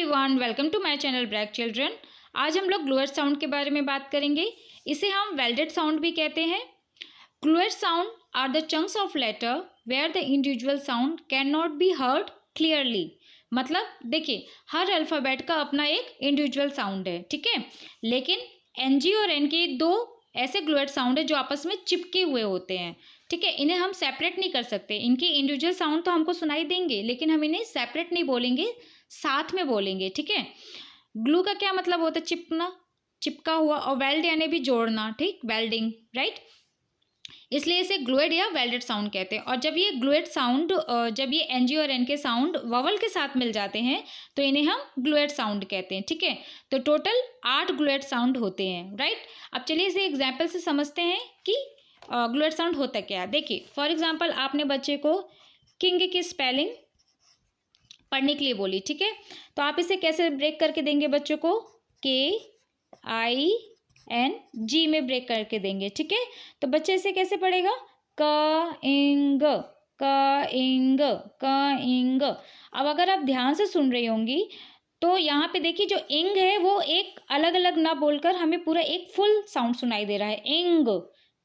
Everyone, welcome to my channel Brack children. आज हम लोग ग्लूएट साउंड के बारे में बात करेंगे। इसे हम वेल्डेड साउंड भी कहते हैं। Glued sound are the chunks of letter where the individual sound can not be heard clearly. मतलब देखिए, हर अल्फ़ाबेट का अपना एक इंडिविजुअल साउंड है, ठीक है। लेकिन एनजी और एन के दो ऐसे ग्लूएट साउंड है जो आपस में चिपके हुए होते हैं, ठीक है। इन्हें हम सेपरेट नहीं कर सकते। इनकी इंडिविजुअल साउंड तो हमको सुनाई देंगे, लेकिन हम इन्हें सेपरेट नहीं बोलेंगे, साथ में बोलेंगे, ठीक है। ग्लू का क्या मतलब होता है? चिपना, चिपका हुआ। और वेल्ड यानी भी जोड़ना, ठीक, वेल्डिंग, राइट। इसलिए इसे ग्लूएड या वेल्डेड साउंड कहते हैं। और जब ये ग्लूएड साउंड, जब ये एनजी और एन के साउंड वॉवल के साथ मिल जाते हैं तो इन्हें हम ग्लूएड साउंड कहते हैं, ठीक है। तो टोटल 8 ग्लूएड साउंड होते हैं, राइट। अब चलिए इसे एग्जाम्पल से समझते हैं कि ग्लूएड साउंड होता क्या है। देखिए, फॉर एग्जाम्पल आपने बच्चे को किंग की स्पेलिंग पढ़ने के लिए बोली, ठीक है। तो आप इसे कैसे ब्रेक करके देंगे बच्चों को? KING में ब्रेक करके देंगे, ठीक है। तो बच्चे इसे कैसे पढ़ेगा? क इंग, क इंग, क इंग। अब अगर आप ध्यान से सुन रही होंगी तो यहाँ पे देखिए, जो इंग है वो एक अलग अलग ना बोलकर हमें पूरा एक फुल साउंड सुनाई दे रहा है। इंग,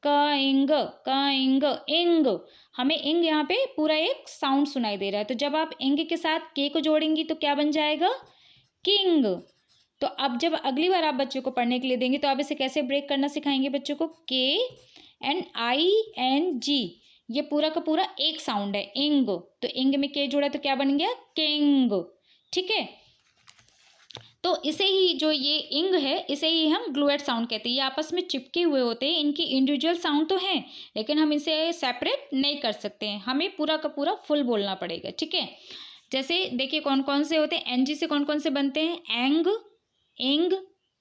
क इंग, क इंग, इंग। हमें इंग यहाँ पे पूरा एक साउंड सुनाई दे रहा है। तो जब आप इंग के साथ के को जोड़ेंगी तो क्या बन जाएगा? किंग। तो अब जब अगली बार आप बच्चों को पढ़ने के लिए देंगे तो आप इसे कैसे ब्रेक करना सिखाएंगे बच्चों को? KNING, ये पूरा का पूरा एक साउंड है, इंग। तो इंग में के जोड़ा तो क्या बन गया? किंग, ठीक है। तो इसे ही, जो ये इंग है, इसे ही हम ग्लूएट साउंड कहते हैं। ये आपस में चिपके हुए होते हैं। इनकी इंडिविजुअल साउंड तो हैं, लेकिन हम इसे सेपरेट नहीं कर सकते हैं। हमें पूरा का पूरा फुल बोलना पड़ेगा, ठीक है। जैसे देखिए कौन कौन से होते हैं। एनजी से कौन कौन से बनते हैं? एंग, इंग,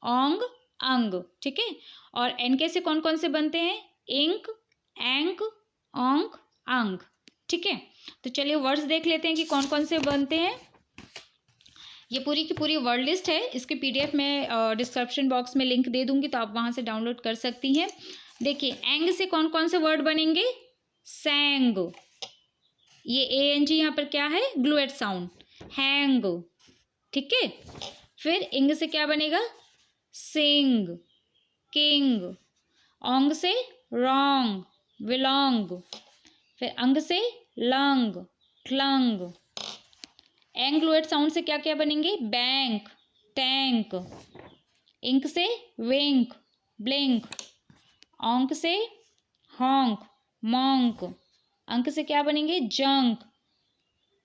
ओंग, अंग, ठीक है। और एनके से कौन कौन से बनते हैं? इंक, एंक, ओंग, अंग, ठीक है। तो चलिए वर्ड्स देख लेते हैं कि कौन कौन से बनते हैं। ये पूरी की पूरी वर्ड लिस्ट है। इसके PDF में डिस्क्रिप्शन बॉक्स में लिंक दे दूंगी, तो आप वहाँ से डाउनलोड कर सकती हैं। देखिए, एंग से कौन कौन से वर्ड बनेंगे? सैंग, ये ANG यहाँ पर क्या है? ग्लूएट साउंड। हैंग, ठीक है। फिर इंग से क्या बनेगा? सिंग, किंग। ओंग से रोंग, विलोंग। फिर अंग से लंग, क्लंग। एंग ग्लूएट साउंड से क्या क्या बनेंगे? Bank, tank. इंक से विंक, ब्लिंक। ओंक से हॉन्क, मॉन्क। अंक से क्या बनेंगे? जंक,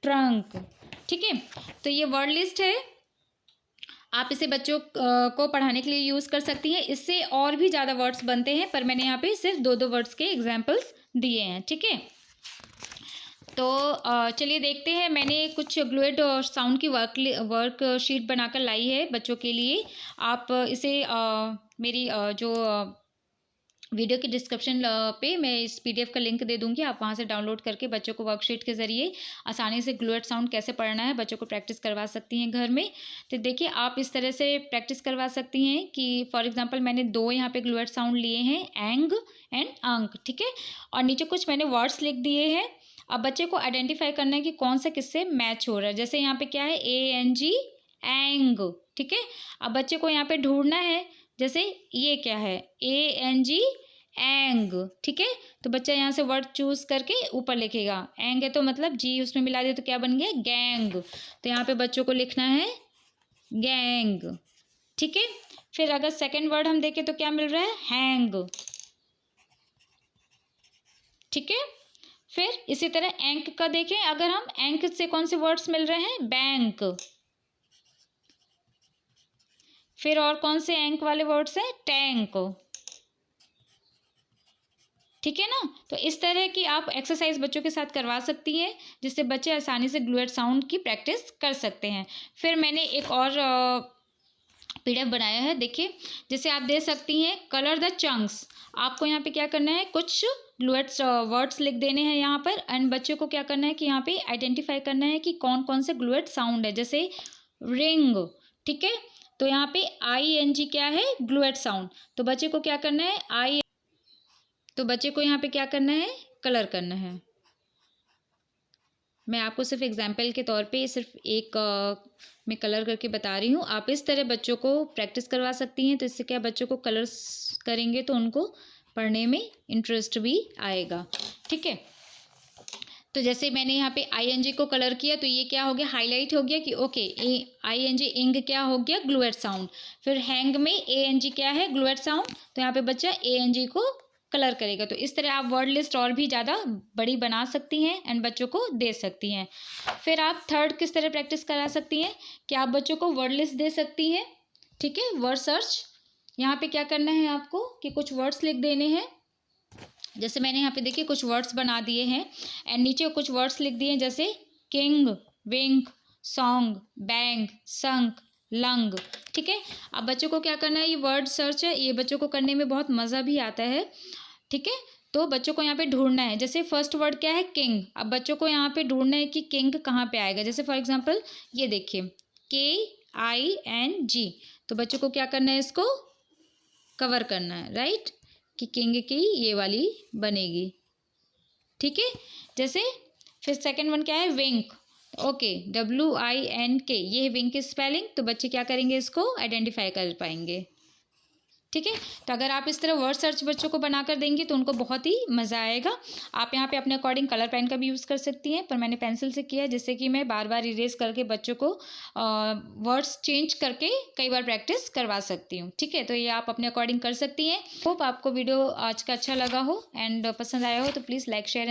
ट्रंक, ठीक है। तो ये वर्ड लिस्ट है, आप इसे बच्चों को पढ़ाने के लिए यूज़ कर सकती हैं। इससे और भी ज़्यादा वर्ड्स बनते हैं, पर मैंने यहाँ पे सिर्फ 2-2 वर्ड्स के एग्जाम्पल्स दिए हैं, ठीक है। तो चलिए देखते हैं। मैंने कुछ ग्लूएट साउंड की वर्कशीट बनाकर लाई है बच्चों के लिए। आप इसे मेरी जो वीडियो की डिस्क्रिप्शन पे मैं इस PDF का लिंक दे दूंगी। आप वहाँ से डाउनलोड करके बच्चों को वर्कशीट के ज़रिए आसानी से ग्लूएट साउंड कैसे पढ़ना है बच्चों को प्रैक्टिस करवा सकती हैं घर में। तो देखिए, आप इस तरह से प्रैक्टिस करवा सकती हैं कि फॉर एग्जांपल मैंने 2 यहाँ पे ग्लूएट साउंड लिए हैं, एंग एंड अंक, ठीक है। और नीचे कुछ मैंने वर्ड्स लिख दिए हैं। अब बच्चे को आइडेंटिफाई करना है कि कौन सा किससे मैच हो रहा है। जैसे यहाँ पे क्या है? ANG, एंग, ठीक है। अब बच्चे को यहाँ पे ढूंढना है, जैसे ये क्या है? ANG, एंग, ठीक है। तो बच्चा यहाँ से वर्ड चूज करके ऊपर लिखेगा। एंग है तो मतलब जी उसमें मिला दिया तो क्या बन गया? गैंग। तो यहाँ पे बच्चों को लिखना है गैंग, ठीक है। फिर अगर सेकंड वर्ड हम देखें तो क्या मिल रहा है? हैंग, ठीक है। फिर इसी तरह एंक का देखें, अगर हम एंक से कौन से वर्ड्स मिल रहे हैं? बैंक। फिर और कौन से एंक वाले वर्ड्स हैं? टैंक, ठीक है ना। तो इस तरह की आप एक्सरसाइज बच्चों के साथ करवा सकती हैं, जिससे बच्चे आसानी से ग्लूएट साउंड की प्रैक्टिस कर सकते हैं। फिर मैंने एक और PDF बनाया है, देखिए। जैसे आप दे सकती हैं कलर द चंक्स। आपको यहाँ पे क्या करना है? कुछ ग्लूएट वर्ड्स लिख देने हैं यहाँ पर, एंड बच्चों को क्या करना है कि यहाँ पे आइडेंटिफाई करना है कि कौन कौन से ग्लूएट साउंड है। जैसे रिंग, ठीक है। तो यहाँ पे ING क्या है? ग्लूएट साउंड। तो बच्चे को क्या करना है? तो बच्चे को यहाँ पे क्या करना है? कलर करना है। मैं आपको सिर्फ एग्जाम्पल के तौर पे सिर्फ एक मैं कलर करके बता रही हूँ। आप इस तरह बच्चों को प्रैक्टिस करवा सकती हैं, तो इससे क्या बच्चों को कलर्स करेंगे तो उनको पढ़ने में इंटरेस्ट भी आएगा। ठीक है, तो जैसे मैंने यहाँ पे ING को कलर किया तो ये क्या हो गया, हाईलाइट हो गया कि ओके ING इंग क्या हो गया, ग्लूएट साउंड। फिर हैंग में ANG क्या है, ग्लूएट साउंड, तो यहाँ पे बच्चा ANG को कलर करेगा। तो इस तरह आप वर्ड लिस्ट और भी ज़्यादा बड़ी बना सकती हैं एंड बच्चों को दे सकती हैं। फिर आप थर्ड किस तरह प्रैक्टिस करा सकती हैं कि आप बच्चों को वर्ड लिस्ट दे सकती हैं। ठीक है, वर्ड सर्च, यहाँ पे क्या करना है आपको कि कुछ वर्ड्स लिख देने हैं। जैसे मैंने यहाँ पे देखिए कुछ वर्ड्स बना दिए हैं एंड नीचे कुछ वर्ड्स लिख दिए हैं, जैसे किंग, विंक, सॉन्ग, बैंग, संक, लंग। ठीक है, अब बच्चों को क्या करना है, ये वर्ड सर्च है, ये बच्चों को करने में बहुत मज़ा भी आता है। ठीक है, तो बच्चों को यहाँ पे ढूंढना है। जैसे फर्स्ट वर्ड क्या है, किंग। अब बच्चों को यहाँ पे ढूंढना है कि किंग कहाँ पे आएगा। जैसे फॉर एग्जांपल ये देखिए KING, तो बच्चों को क्या करना है, इसको कवर करना है, राइट, कि किंग की ये वाली बनेगी। ठीक है, जैसे फिर सेकंड वन क्या है, विंक। ओके, WINK, ये है विंक की स्पेलिंग, तो बच्चे क्या करेंगे, इसको आइडेंटिफाई कर पाएंगे। ठीक है, तो अगर आप इस तरह वर्ड सर्च बच्चों को बनाकर देंगे तो उनको बहुत ही मज़ा आएगा। आप यहाँ पे अपने अकॉर्डिंग कलर पेन का भी यूज़ कर सकती हैं, पर मैंने पेंसिल से किया है जिससे कि मैं बार बार इरेज करके बच्चों को वर्ड्स चेंज करके कई बार प्रैक्टिस करवा सकती हूँ। ठीक है, तो ये आप अपने अकॉर्डिंग कर सकती हैं। होप आपको वीडियो आज का अच्छा लगा हो एंड पसंद आया हो, तो प्लीज़ लाइक शेयर